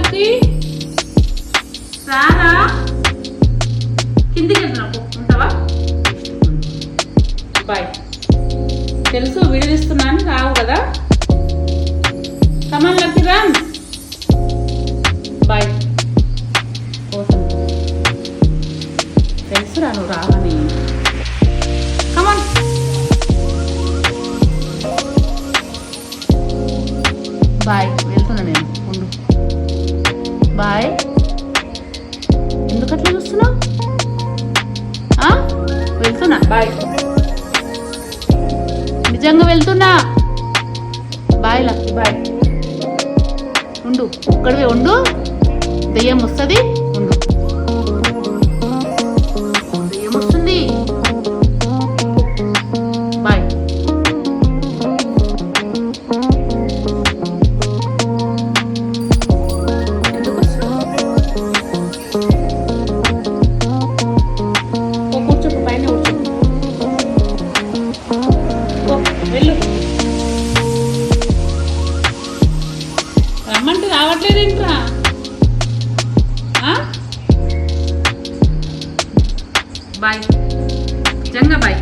lucky రారా కిందికి వెళ్తున్నావు ఉంటావా బాయ్ తెలుసు వీడియో తీస్తున్నాను రావు కదా కమాన్ లక్కి రామ్ బాయ్ కోసం తెలుసురా నువ్వు రావని కమాన్ బాయ్ వెళ్తున్నా నేను ఉండు బాయ్ ఎందుకు అట్లా చూస్తున్నావు వెళ్తున్నా బాయ్ నిజంగా వెళ్తున్నా బాయ్ లక్కీ బాయ్ ఉండు ఒక్కడివే ఉండు దెయ్యం వస్తుంది ఉండు దెయ్యం వస్తుంది బాయ్ కూర్చో పైన కూర్చో వెళ్ళు రమ్మంటే రావట్లేదేంట్రా బాయ్ నిజంగా బాయ్